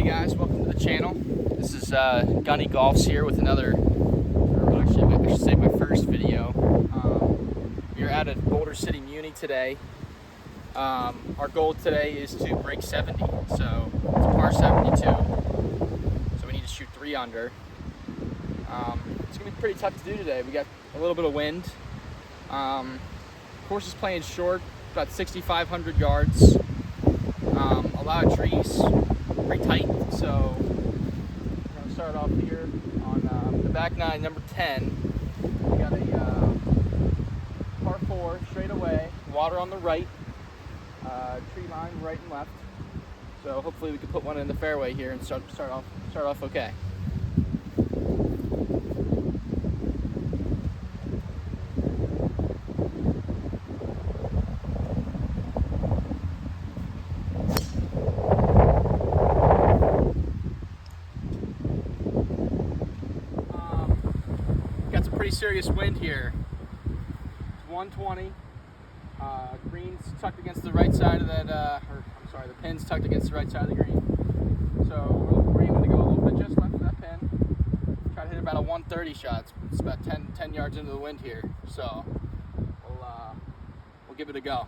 Hey guys, welcome to the channel. This is Gunny Golfs here with another, or actually I should say my first video. We're out at Boulder City Muni today. Our goal today is to break 70, so it's par 72. So we need to shoot 3 under. It's gonna be pretty tough to do today. We got a little bit of wind. Course is playing short, about 6,500 yards. A lot of trees, pretty tight, so we're going to start off here on the back 9, number 10. We got a par 4 straight away, water on the right, tree line right and left. So hopefully we can put one in the fairway here and start off okay. Pretty serious wind here. It's 120. Green's tucked against the right side of that, the pin's tucked against the right side of the green. So we're aiming to go a little bit just left of that pin. Try to hit about a 130 shot. It's about 10 yards into the wind here. So we'll give it a go.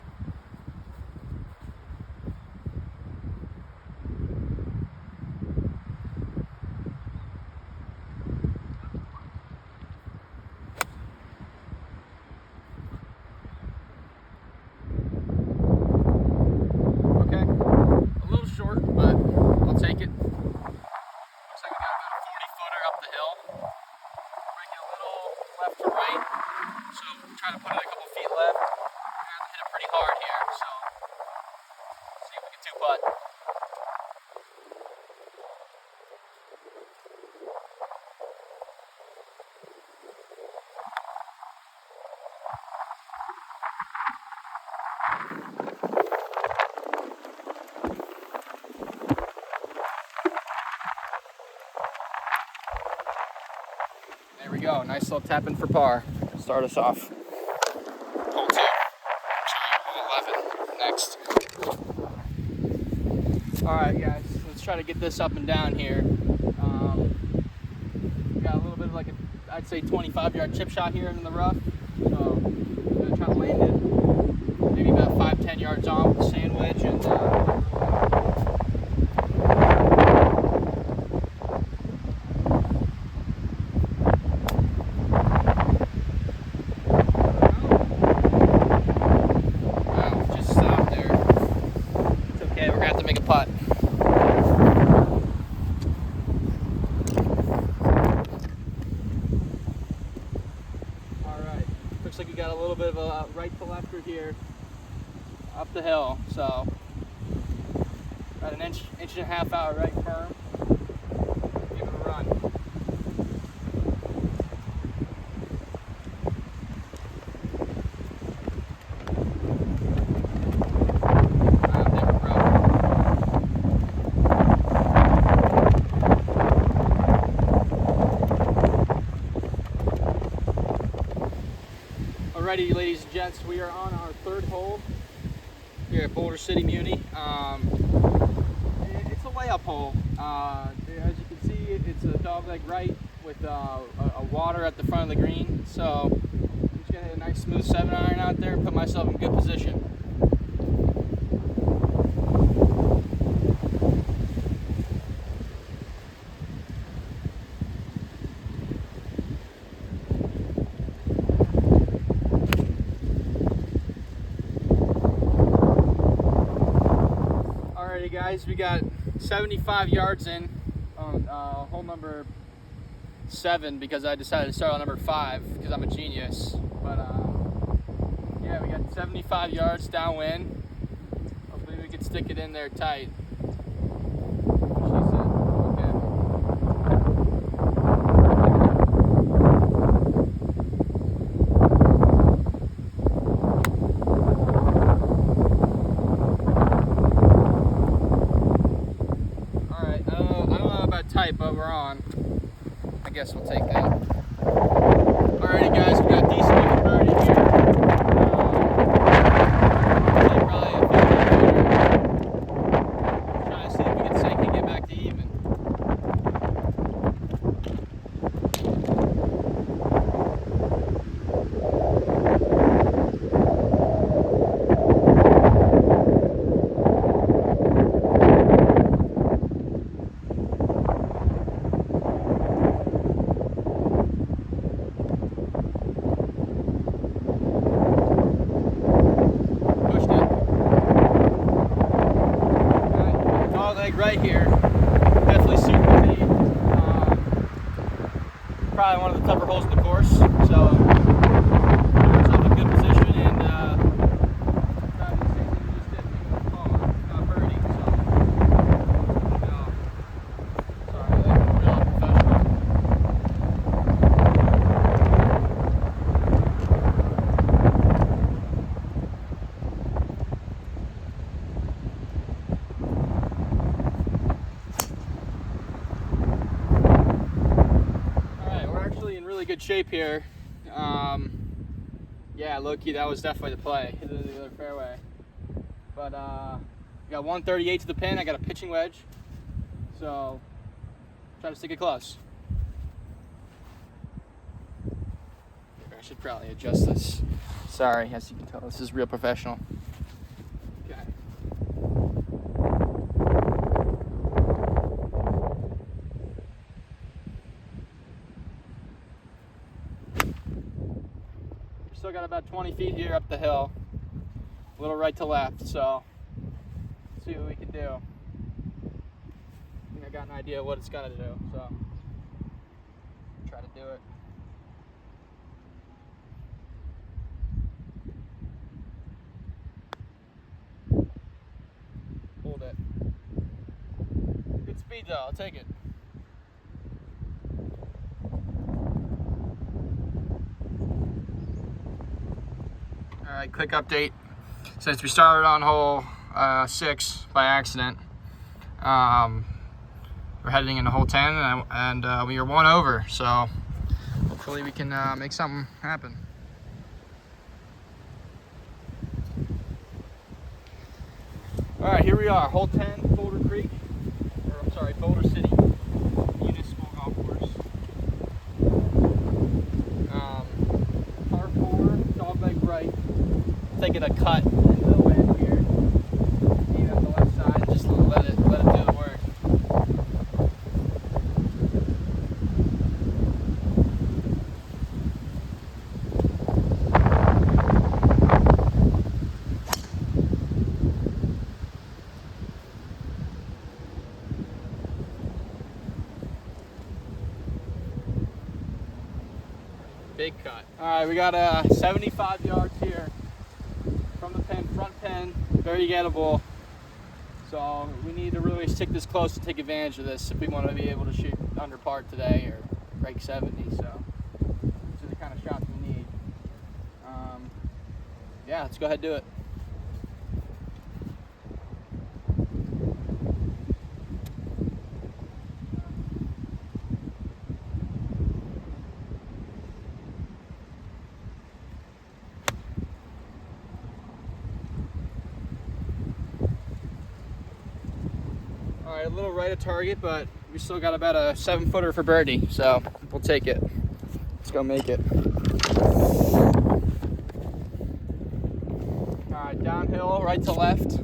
Short, but I'll take it. Looks like we got about a 40-footer up the hill. Breaking a little left to right, so we're trying to put it a couple feet left. We're going to hit it pretty hard here, so see if we can two-putt. There we go, nice little tap in for par. Start us off. Hole 2. Hole 11 next. Alright guys, let's try to get this up and down here. We got a little bit of like I'd say 25-yard chip shot here in the rough. So I'm going to try to land it maybe about 5-10 yards off with the sand wedge and make a putt. Alright, looks like we got a little bit of a right to lefter here up the hill, so about an inch and a half out right firm. Give it a run. Alrighty, ladies and gents, we are on our 3rd hole here at Boulder City Muni. It's a layup hole. As you can see, it's a dogleg right with a water at the front of the green. So I'm just gonna hit a nice smooth 7-iron out there and put myself in good position. Guys, we got 75 yards in on hole number 7 because I decided to start on number 5 because I'm a genius. But yeah, we got 75 yards downwind. Hopefully we can stick it in there tight. Tight, but we're on. I guess we'll take that. Alrighty guys, we got a decent looking birdie here. Probably a 50 footer. Trying to see if we can get back to even. leg right here. Definitely super deep. Probably one of the tougher holes in the course. So it's in a good position and try to do the same thing we just did. Make a birdie. So sorry, that was real unprofessional. Good shape here. Yeah, low-key, that was definitely the play. Hit it into the other fairway. But got 138 to the pin. I got a pitching wedge. So try to stick it close. I should probably adjust this. Sorry, as you can tell, this is real professional. Okay. Still got about 20 feet here up the hill, a little right to left, so let's see what we can do. I think I got an idea of what it's got to do, so try to do it. Hold it. Good speed though, I'll take it. Alright, quick update. Since we started on hole 6 by accident, we're heading into hole 10 and we are 1 over, so hopefully we can make something happen. Alright, here we are, hole 10, Boulder Creek, or I'm sorry, Boulder City Municipal Golf Course. Par 4, dog leg right. Taking a cut into the wind here. Even on the left side, just let it do the work. Big cut. All right, we got 75 yards here. From the pin, front pin, very gettable. So we need to really stick this close to take advantage of this if we want to be able to shoot under par today or break 70. So these are the kind of shots we need. Yeah, let's go ahead and do it. All right, a little right of target, but we still got about a 7-footer for birdie, so we'll take it. Let's go make it. All right, downhill, right to left.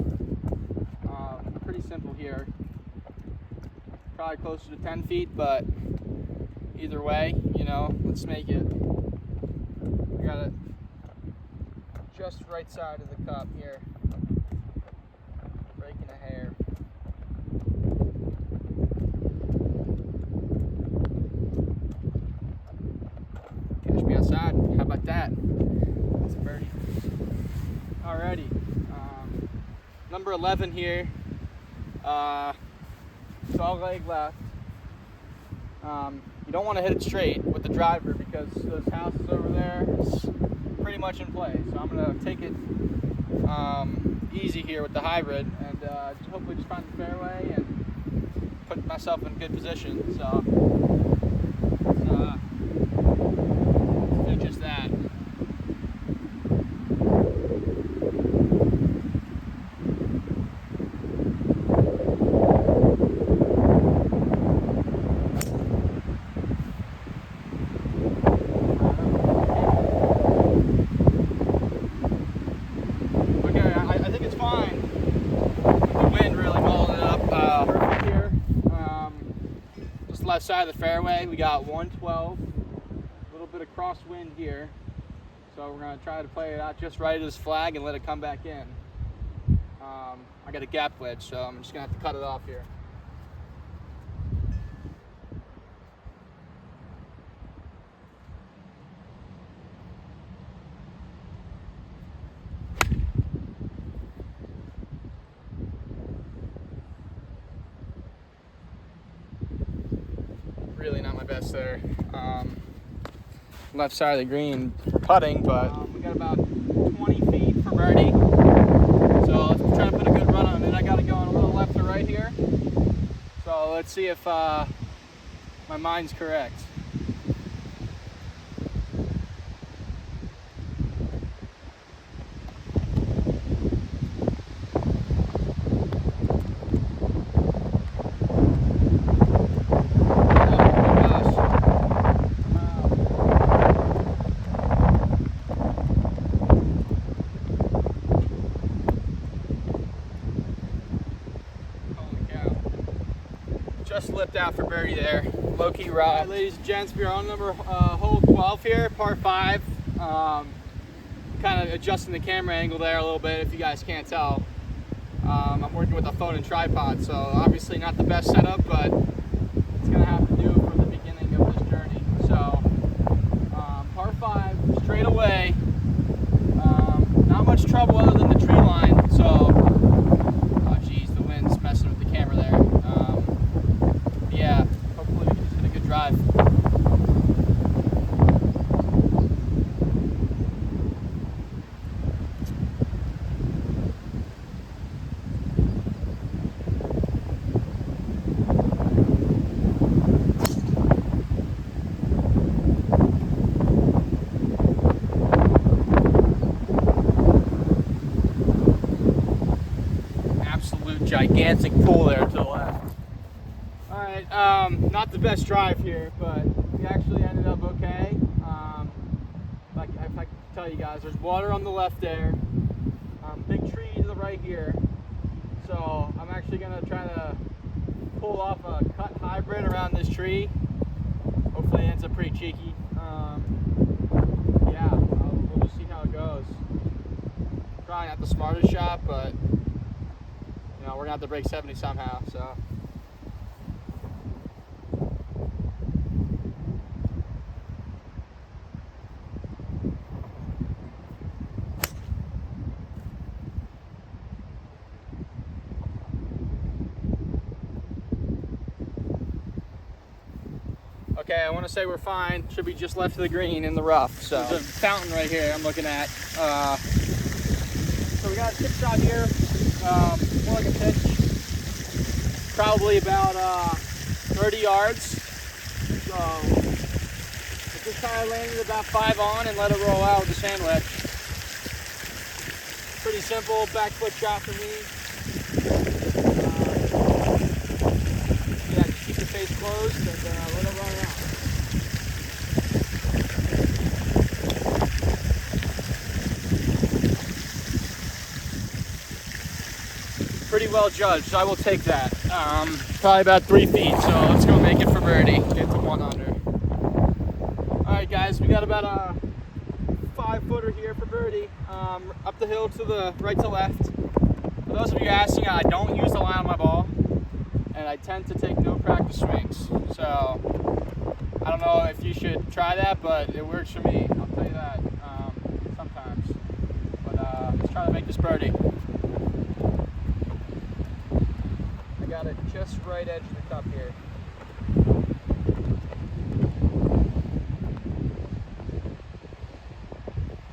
Pretty simple here. Probably closer to 10 feet, but either way, you know, let's make it. We got it just right side of the cup here. Breaking a hair. Outside. How about that? That's a birdie. Alrighty. Number 11 here. Dog leg left. You don't want to hit it straight with the driver because those houses over there is pretty much in play. So I'm going to take it easy here with the hybrid and hopefully just find the fairway and put myself in a good position. So just that. Okay, I think it's fine. The wind really balled it up perfect here. Just left side of the fairway, we got 112. Bit of crosswind here, so we're going to try to play it out just right as flag and let it come back in. I got a gap wedge, so I'm just gonna have to cut it off here. Really not my best there. Left side of the green for putting, but we got about 20 feet for birdie. So let's try to put a good run on it. I got it going a little left to right here. So let's see if my mind's correct. Just slipped out for birdie there. Low-key ride. Ladies and gents, we're on hole 12 here, par 5. Kind of adjusting the camera angle there a little bit if you guys can't tell. I'm working with a phone and tripod, so obviously not the best setup, but it's going to have to do for the beginning of this journey. So, par 5, straight away. Not much trouble other than the tree line, so, oh geez, the wind's messing with the camera there. Yeah, hopefully we can just hit a good drive. Absolute gigantic pool there to the left. Not the best drive here, but we actually ended up okay. Like if I can tell you guys, there's water on the left there, big tree to the right here. So I'm actually gonna try to pull off a cut hybrid around this tree. Hopefully it ends up pretty cheeky. Yeah, we'll just see how it goes. Probably not the smartest shot, but you know, we're gonna have to break 70 somehow. So. Okay, I want to say we're fine. Should be just left of the green in the rough. So there's a fountain right here I'm looking at. So we got a tip shot here, more like a pitch. Probably about 30 yards. So I just kind of landed about 5 on and let it roll out with the sand wedge. Pretty simple back foot shot for me. Yeah, just keep the face closed and let it run out. Pretty well judged. I will take that. Probably about 3 feet, so let's go make it for birdie. Get to 1 under. Alright guys, we got about a 5-footer here for birdie. Up the hill to the right to left. For those of you asking, I don't use the line on my ball, and I tend to take no practice swings. So I don't know if you should try that, but it works for me. I'll tell you that sometimes. But let's try to make this birdie. I got it just right edge of the cup here.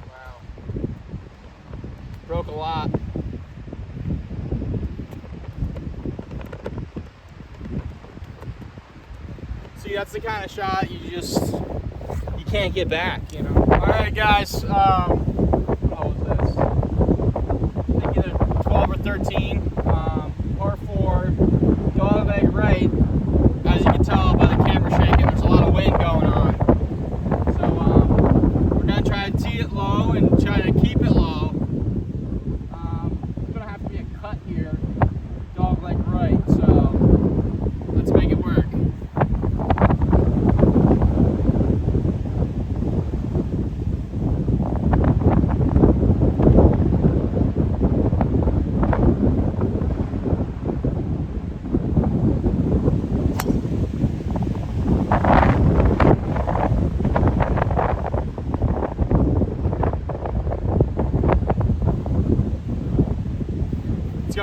Wow. Broke a lot. See, that's the kind of shot you can't get back, you know. All right, guys. What was this? I think either 12 or 13. Par 4. Dog leg right. As you can tell by the camera shaking, there's a lot of wind going on. So we're gonna try to tee it low and try to keep it low. It's gonna have to be a cut here. Dog leg right. So let's make it work.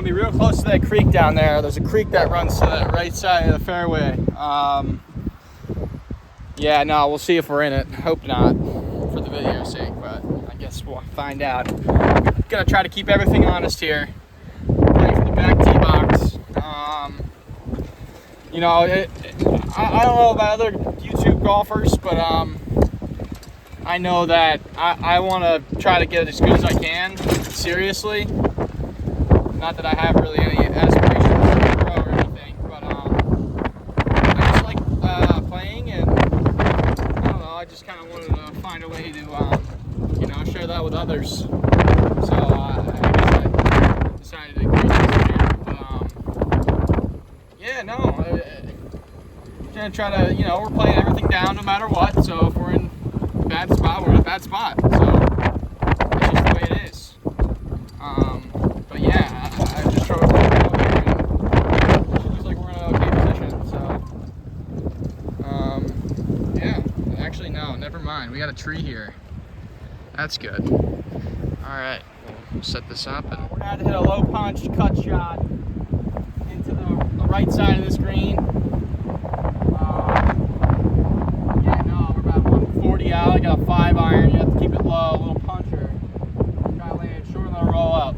to be real close to that creek down there. There's a creek that runs to the right side of the fairway. Yeah, no, we'll see if we're in it. Hope not, for the video's sake, but I guess we'll find out. Gonna try to keep everything honest here. Right from the back tee box. You know, I don't know about other YouTube golfers, but I know that I want to try to get as good as I can, seriously. Not that I have really any aspirations to be a pro or anything, but I just like playing, and I don't know, I just kind of wanted to find a way to, you know, share that with others. So I guess I decided to create this video. But yeah, no, gonna try to, you know, we're playing everything down no matter what. So if we're in a bad spot, we're in a bad spot. So it's just the way it is. But yeah, I just drove right out here, and it looks like we're in an okay position. So yeah, actually no, never mind. We got a tree here. That's good. All right, we'll set this up, and we're gonna hit a low punch cut shot into the right side of this green. Yeah, no, we're about 140 out. I got a 5-iron. You have to keep it low, a little puncher. Try to land short and let it roll up.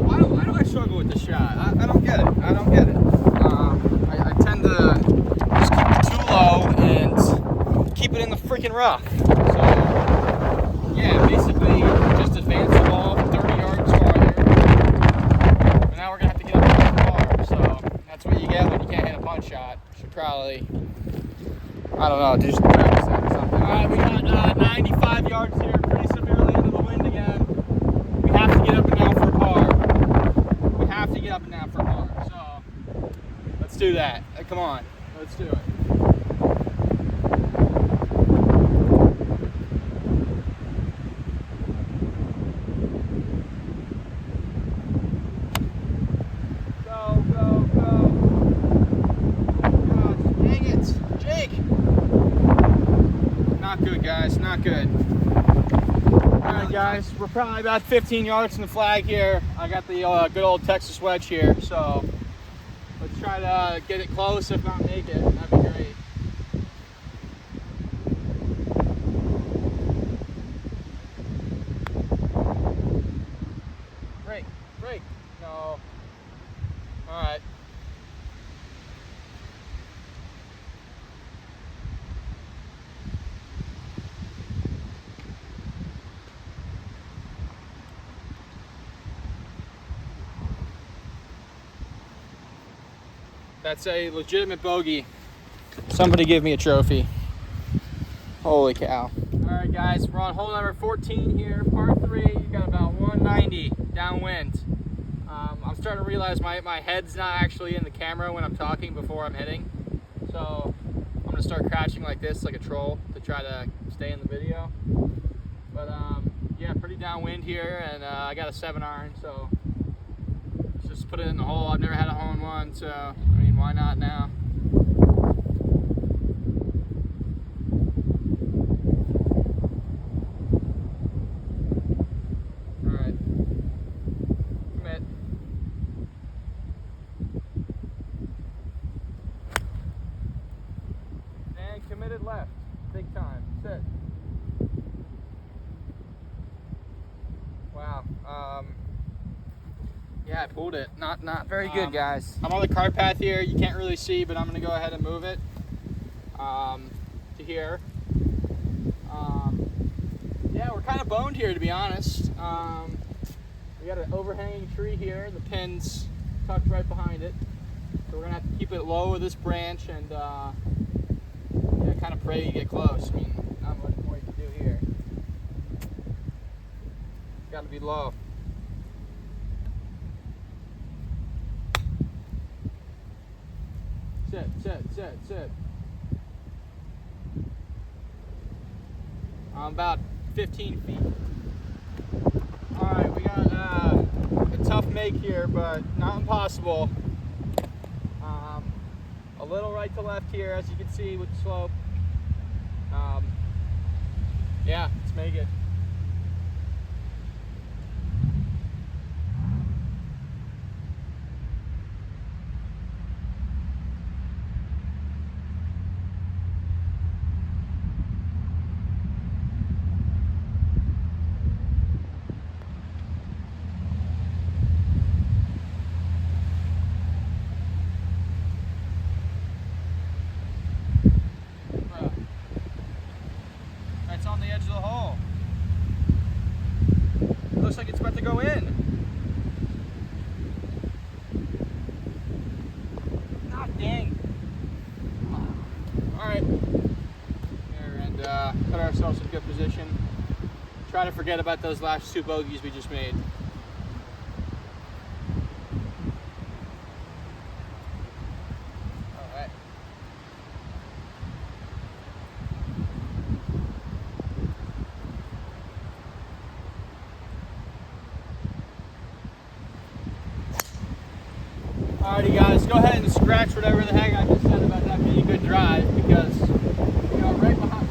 Why do I struggle with this shot? I don't get it. I don't get it. I tend to just keep it too low and keep it in the freaking rough. So, yeah, basically just advance the ball 30 yards farther. But now we're going to have to get up to the bar. So that's what you get when you can't hit a punch shot. Should probably, I don't know, just practice that or something. Alright, we got 95 yards here, pretty severely into the wind again. We have to get up and down for a par. We have to get up and down for a par. So let's do that. Come on, let's do it. Go, go, go. Gosh, dang it. Jake. Not good, guys, not good. Alright guys, we're probably about 15 yards from the flag here. I got the good old Texas wedge here, so let's try to get it close, if not make it. That'd be great. Break, break. No. Alright. That's a legitimate bogey. Somebody give me a trophy. Holy cow. All right, guys, we're on hole number 14 here, par 3. You got about 190 downwind. I'm starting to realize my head's not actually in the camera when I'm talking before I'm hitting. So I'm gonna start crouching like this, like a troll, to try to stay in the video. But yeah, pretty downwind here, and I got a 7-iron, so just put it in the hole. I've never had a hole-in-one, so I mean, why not now? All right, commit. And committed left, big time. Sit. Wow. Yeah, I pulled it. Not very good, guys. I'm on the cart path here. You can't really see, but I'm gonna go ahead and move it to here. Yeah, we're kind of boned here, to be honest. We got an overhanging tree here. The pin's tucked right behind it, so we're gonna have to keep it low with this branch and yeah, kind of pray you get close. I mean, not much more you can do here. Got to be low. Sit, sit, sit, sit. I'm about 15 feet. All right, we got make here, but not impossible. A little right to left here, as you can see with the slope. Yeah, let's make it. It's on the edge of the hole. Looks like it's about to go in. Ah, dang. All right. Here, and put ourselves in good position. Try to forget about those last 2 bogeys we just made. All right. Alrighty guys, go ahead and scratch whatever the heck I just said about that being a good drive, because, you know, right behind,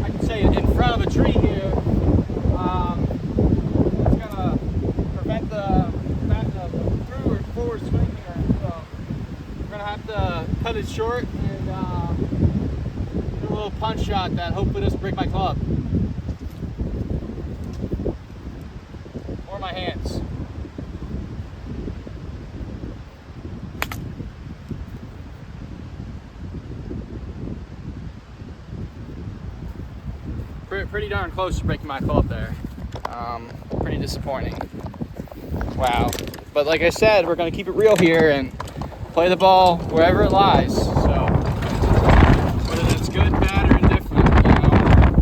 I can say in front of a tree here, it's gonna prevent the through or forward swing here, so we're gonna have to cut it short and do a little punch shot that hopefully doesn't break my club. Or my hands. Pretty darn close to breaking my club there. Pretty disappointing. Wow. But like I said, we're going to keep it real here and play the ball wherever it lies. So whether that's good, bad, or indifferent, you know,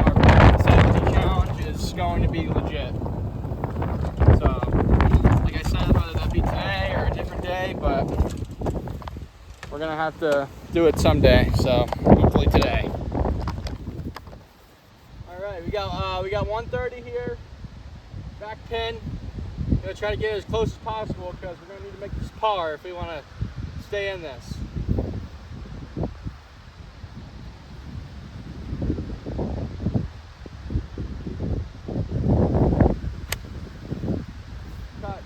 our safety challenge is going to be legit. So like I said, whether that be today or a different day, but we're going to have to do it someday. So hopefully today. We got 130 here, back pin. Gonna try to get as close as possible because we're gonna need to make this par if we want to stay in this. Cut.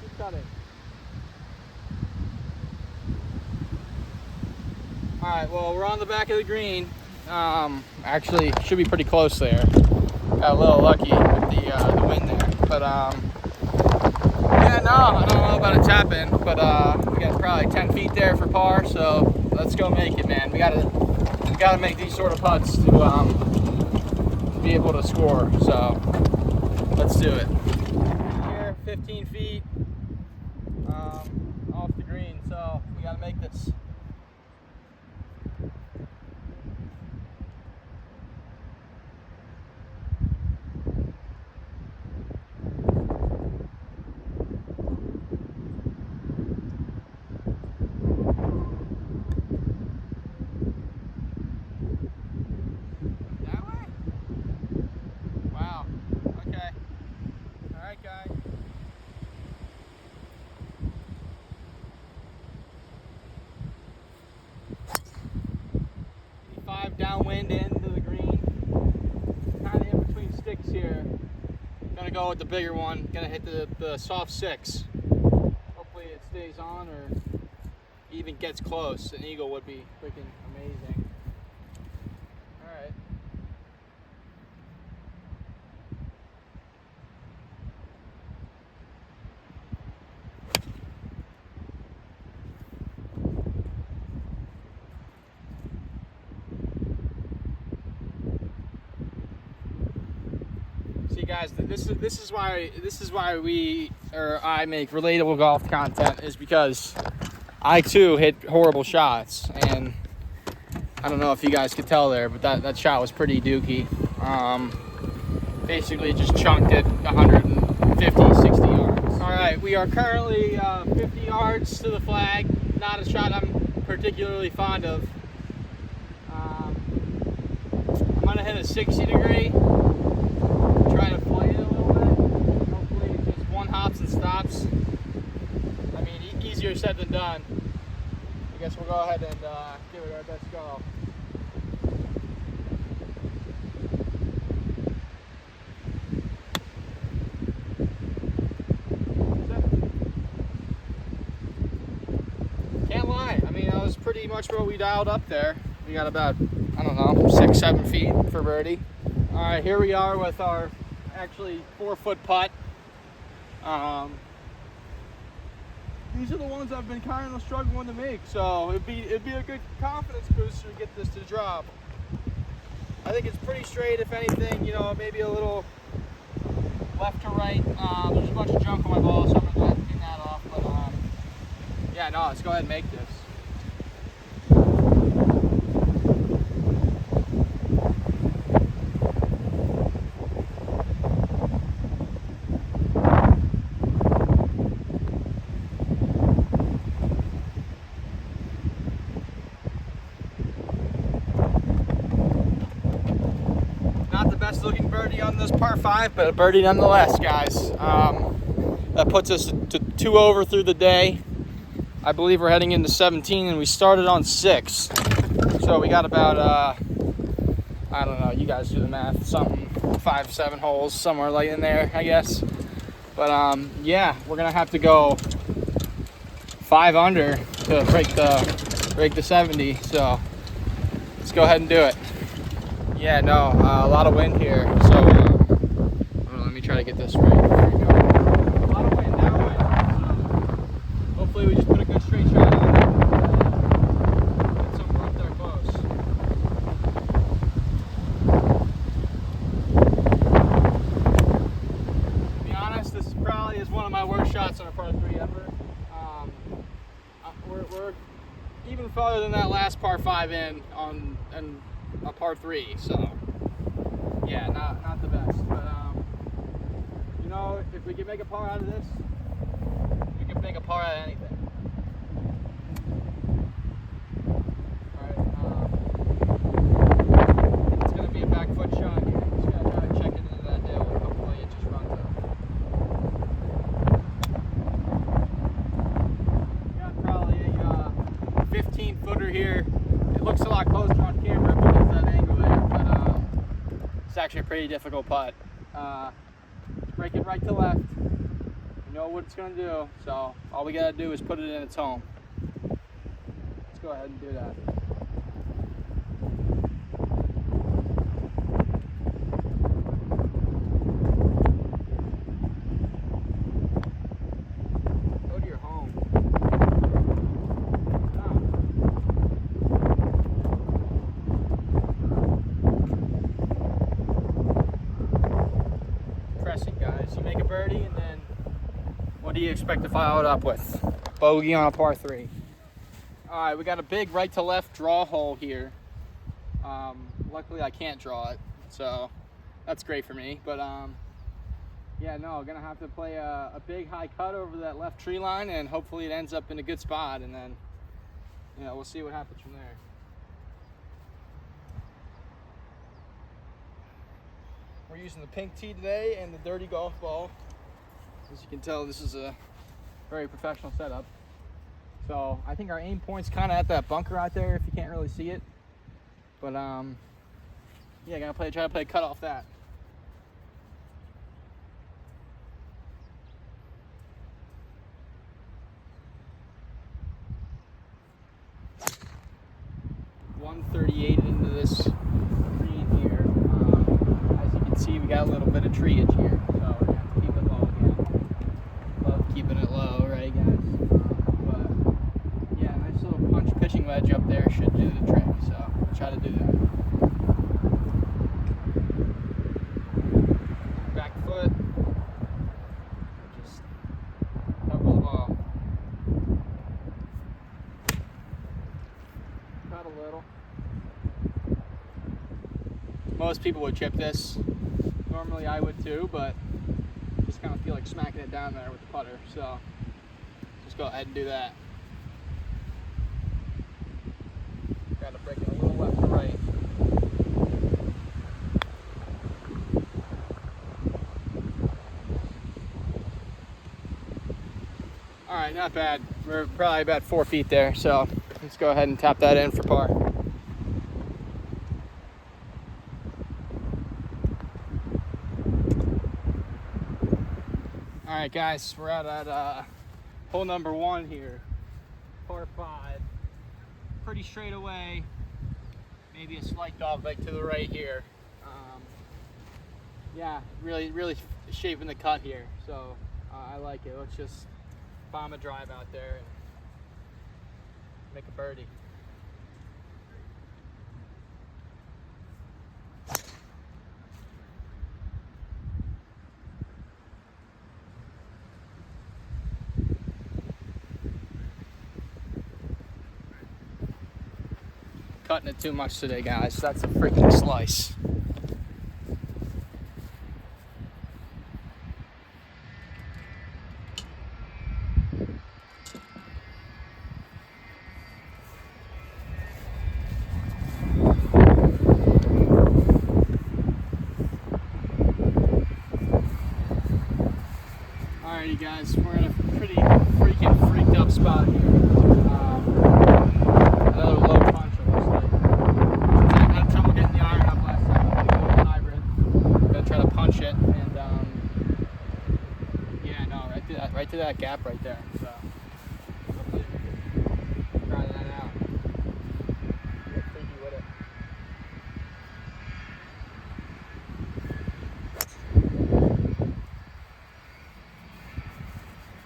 Keep cutting. All right. Well, we're on the back of the green. Actually should be pretty close there. Got a little lucky with the wind there, but yeah, no, I don't know about a tap in, but we got probably 10 feet there for par, so let's go make it, man. We gotta make these sort of putts to be able to score. So let's do it. Here, 15 feet off the green, so we gotta make this. Downwind into the green, kind of in between sticks here. Gonna go with the bigger one, gonna hit the soft 6. Hopefully it stays on or even gets close. An eagle would be freaking amazing. All right. Guys, this is why I make relatable golf content, is because I too hit horrible shots, and I don't know if you guys could tell there, but that shot was pretty dookie. Basically just chunked it 150, 60 yards. All right, we are currently 50 yards to the flag. Not a shot I'm particularly fond of. I'm gonna hit a 60 degree. Try to play it a little bit. Hopefully stops. I mean, easier said than done. I guess we'll go ahead and give it our best go. Can't lie. I mean, that was pretty much what we dialed up there. We got about, I don't know, 6-7 feet for birdie. All right, here we are with our actually 4-foot putt. These are the ones I've been kind of struggling to make, so it'd be a good confidence booster to get this to drop. I think it's pretty straight, if anything, you know, maybe a little left to right. There's a bunch of junk on my ball, so I'm gonna go ahead and clean that off. But yeah, no, let's go ahead and make this. Looking birdie on this par 5, but a birdie nonetheless, guys. That puts us to 2 over through the day. I believe we're heading into 17, and we started on 6, so we got about I don't know, you guys do the math, something 5-7 holes, somewhere like in there, I guess. But yeah, we're gonna have to go 5 under to break the 70, so let's go ahead and do it. Yeah, no, a lot of wind here, so let me try to get this right. There we go. A lot of wind, downwind, so hopefully we just put a good straight shot on it. Get somewhere up there close. To be honest, this probably is one of my worst shots on a par 3 ever. We're even farther than that last par 5 in on a par 3, so yeah, not the best, but you know, if we can make a par out of this, we can make a par out of anything. Alright, it's gonna be a back foot shot here. Just gotta try to check it into that hill, and hopefully it just runs up. Got probably a 15-footer here. It looks a lot closer on camera because of that angle there, but it's actually a pretty difficult putt. Break it right to left. You know what it's going to do, so all we got to do is put it in its home. Let's go ahead and do that. Go to your home. Guys, you make a birdie, and then what do you expect to follow it up with? Bogey on a par 3. All right, we got a big right to left draw hole here. Luckily I can't draw it, so that's great for me, but yeah, no, gonna have to play a big high cut over that left tree line, and hopefully it ends up in a good spot, and then, you know, we'll see what happens from there. We're using the pink tee today and the dirty golf ball. As you can tell, this is a very professional setup. So I think our aim point's kind of at that bunker out there, if you can't really see it. But yeah, try to play a cut off that. .138 into this green here. As you can see, we got a little bit of treeage here, so we're gonna have to keep it low again. Love keeping it low, right, guys? But yeah, nice little punch pitching wedge up there should do the trick. So we'll try to do that. Back foot. Just cover the ball. Cut a little. Most people would chip this. Normally I would too, but just kind of feel like smacking it down there with the putter. So just go ahead and do that. Got to break it a little left to right. All right, not bad. We're probably about 4 feet there, so let's go ahead and tap that in for par. All right, guys, we're out at hole number 1 here, par 5. Pretty straight away, maybe a slight dog leg to the right here. Yeah, really shaping the cut here, so I like it. Let's just bomb a drive out there and make a birdie. Cutting it too much today, guys. That's a freaking slice. Alrighty, guys, we're in a pretty freaking freaked up spot here. Another low punch, it looks like. I had trouble getting the iron up last time. I'm going to go hybrid. I'm gonna try to punch it, and yeah, no, right to that gap right there. So hopefully we can try that out. Get freaky with it.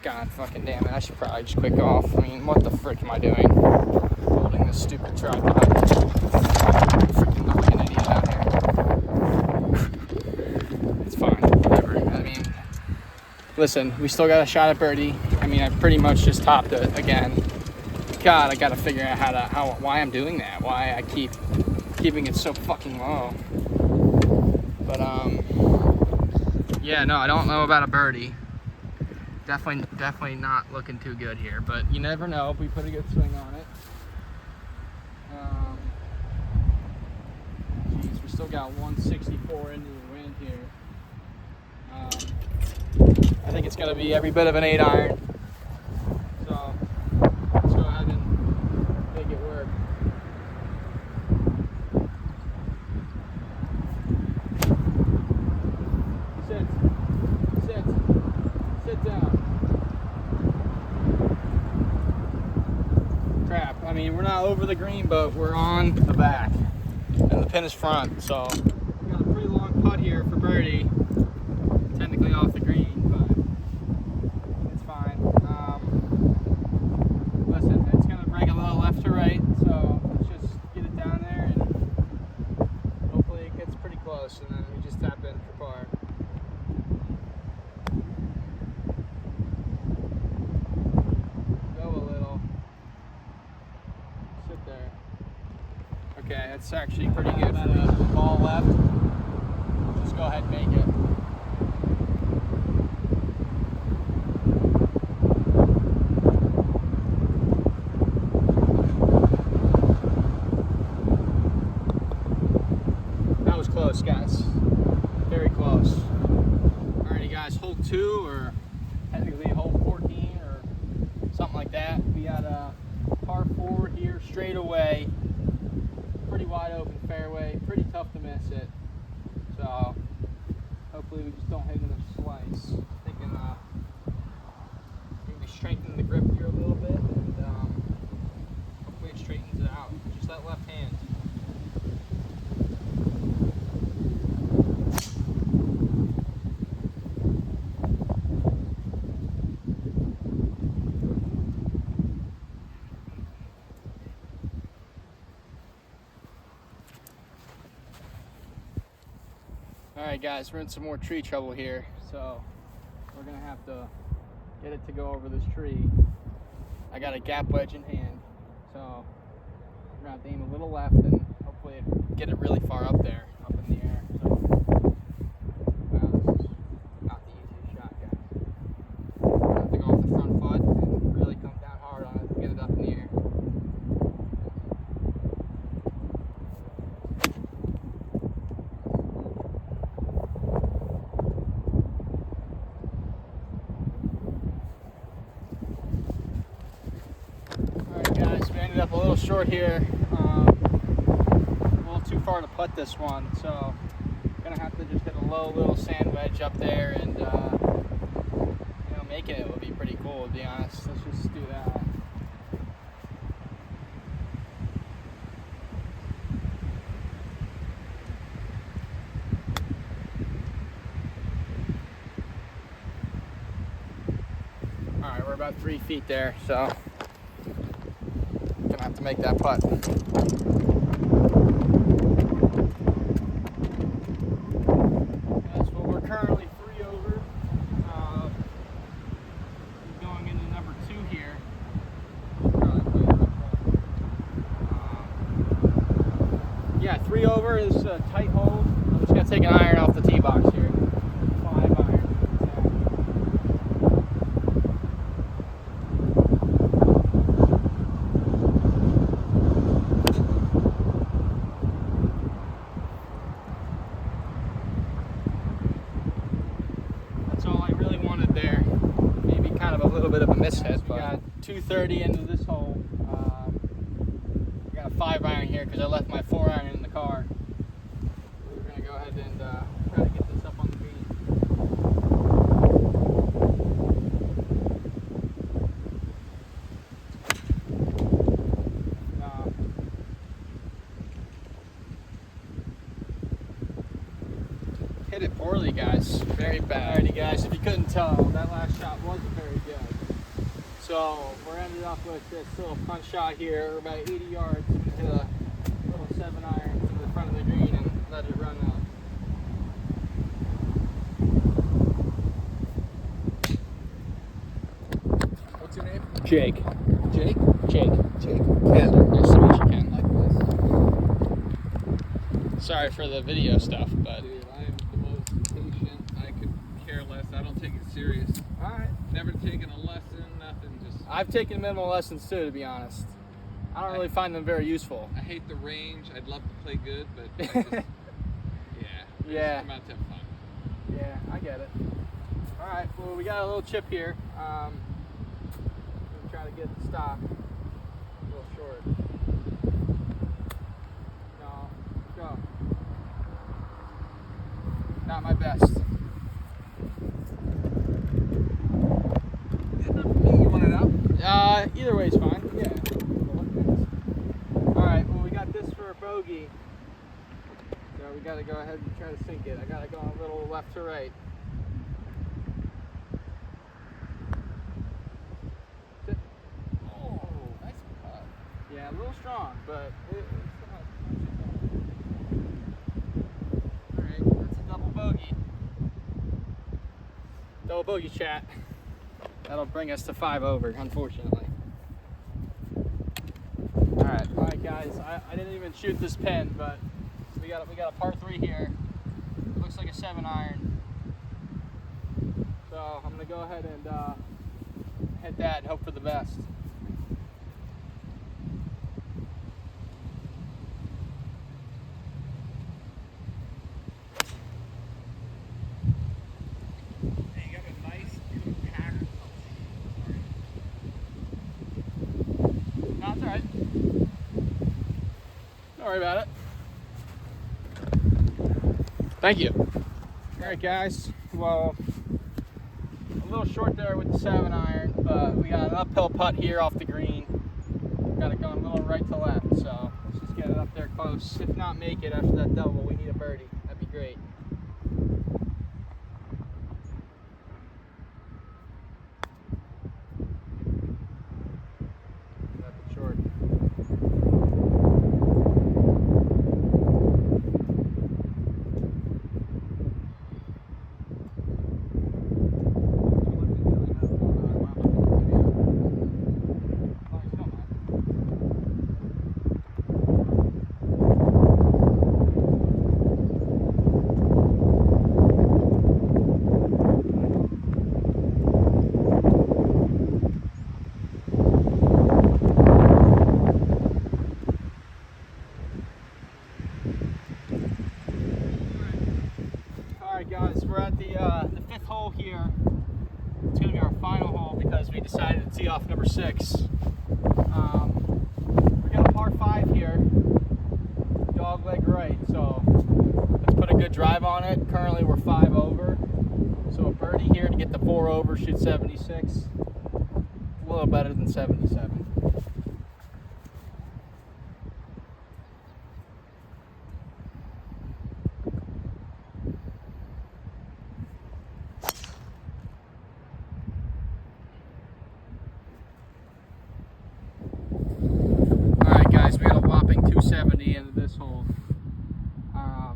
God fucking damn it, I should probably just quit golf. I mean, what the frick am I doing? Holding this stupid tripod. Freaking look like an idiot out here. It's fine, whatever. I mean, listen, we still got a shot at birdie. I mean, I pretty much just topped it again. God, I gotta figure out why I'm doing that. Why I keep keeping it so fucking low. But, yeah, no, I don't know about a birdie. Definitely not looking too good here, but you never know if we put a good swing on it. Geez, we still got 164 into the wind here. I think it's going to be every bit of an 8 iron. So let's go ahead and make it work. Sit down. Crap. I mean, we're not over the green, but we're on the back. And the pin is front, so we got a pretty long putt here for birdie. Technically off the green, but it's fine. Listen, it's going to break a little left to right, so let's just get it down there, and hopefully it gets pretty close, and then we just tap in for par. Okay, that's actually pretty good for me. Ball left. Just go ahead and make it. That was close, guys. Very close. Alrighty, guys, hole 2, or technically hole 14, or something like that. We got a par 4 here, straight away. Pretty wide open fairway, pretty tough to miss it. So hopefully we just don't hit another slice. Thinking maybe strengthen the grip here a little bit, and hopefully it straightens it out. Just that left hand. Alright, guys, we're in some more tree trouble here, so we're gonna have to get it to go over this tree. I got a gap wedge in hand, so we're gonna have to aim a little left and hopefully get it really far up there, up in the air. So, wow, this is not the easiest shot, guys. We're gonna have to go off the front foot and really come down hard on it to get it up in the air. ended up a little short here. A little too far to putt this one, so gonna have to just hit a low little sand wedge up there, and you know, making it would be pretty cool, to be honest. Let's just do that. All right, we're about 3 feet there, so gonna have to make that putt. Currently 3 over, going into number 2 here. Yeah, 3 over is a tight hole. I'm just gonna take an iron off the tee box here. 5 iron. There, maybe kind of a little bit of a mishit, but we got 230 into this hole. We got a 5 iron here because I left my 4 iron in the car. We're gonna go ahead and try to get this up on the green. Hit it poorly, guys. Very bad. Alrighty, guys, if you couldn't tell, that last shot wasn't very good. So we're ended up with this little punch shot here. We're about 80 yards. Hit a little 7 iron to the front of the green and let it run out. What's your name? Jake. Jake? Jake. Jake. Ken. Nice to meet you, Ken. Likewise. Sorry for the video stuff, but. Dude, I'm the most patient. I could care less. I don't take it serious. Alright. Never taken a lesson, nothing. Just. I've taken minimal lessons too, to be honest. I don't really find them very useful. I hate the range. I'd love to play good, but I just, yeah. I'm out to have fun. Yeah, I get it. All right, well, we got a little chip here. We'll try to get the stop. A little short. No, go. Not my best. You want it out? Either way is fine. Yeah. All right. Well, we got this for a bogey, so we got to go ahead and try to sink it. I got to go a little left to right. Oh, nice putt. Yeah, a little strong, but it's not. All right, that's a double bogey. Double bogey, chat. That'll bring us to 5 over, unfortunately. All right, guys. I didn't even shoot this pin, but we got a par 3 here. Looks like a 7 iron. So I'm gonna go ahead and hit that and hope for the best. Don't worry about it. Thank you. All right, guys. Well, a little short there with the 7 iron, but we got an uphill putt here off the green. Got it going a little right to left, so let's just get it up there close. If not make it after that double, we need a birdie. That'd be great. That's short. Guys, we're at the 5th hole here. It's going to be our final hole because we decided to tee off number 6. 5 here, dog leg right, so let's put a good drive on it. Currently we're 5 over, so a birdie here to get the 4 over, shoot 76, a little better than 77. Guys, we got a whopping 270 into this hole. I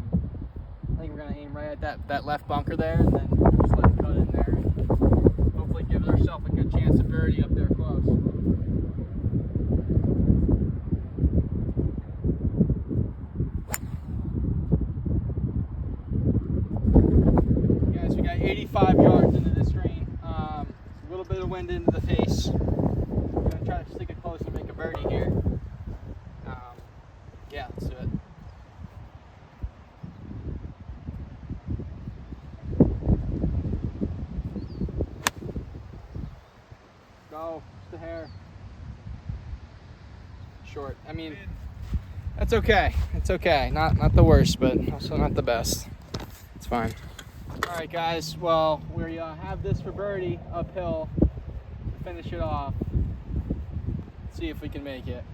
think we're gonna aim right at that left bunker there, and then just let it cut in there, and hopefully give ourselves a good chance of birdie up there close. Guys, we got 85 yards into this green. A little bit of wind into the face. I'm gonna try to stick it close and make a birdie here. Yeah, let's do it. Go, just a hair. Short. I mean, that's okay. It's okay. Not the worst, but also not the best. It's fine. All right, guys. Well, we have this for birdie uphill to finish it off. Let's see if we can make it.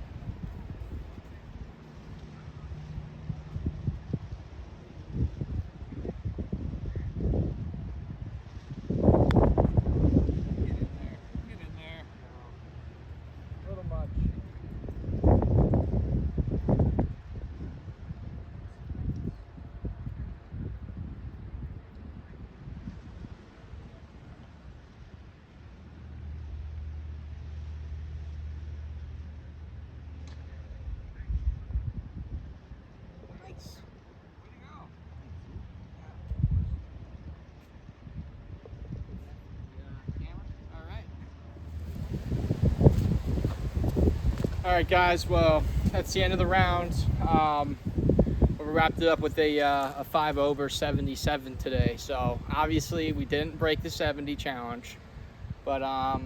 All right, guys. Well, that's the end of the round. We wrapped it up with a 5 over 77 today. So obviously we didn't break the 70 challenge, but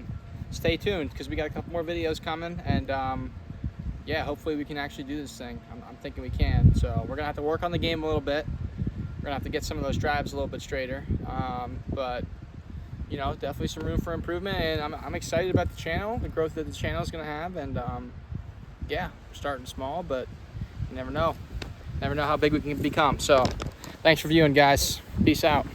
stay tuned because we got a couple more videos coming, and yeah, hopefully we can actually do this thing. I'm thinking we can. So we're gonna have to work on the game a little bit. We're gonna have to get some of those drives a little bit straighter, but you know, definitely some room for improvement, and I'm excited about the channel, the growth that the channel is gonna have, and yeah, we're starting small, but you never know how big we can become. So thanks for viewing, guys. Peace out.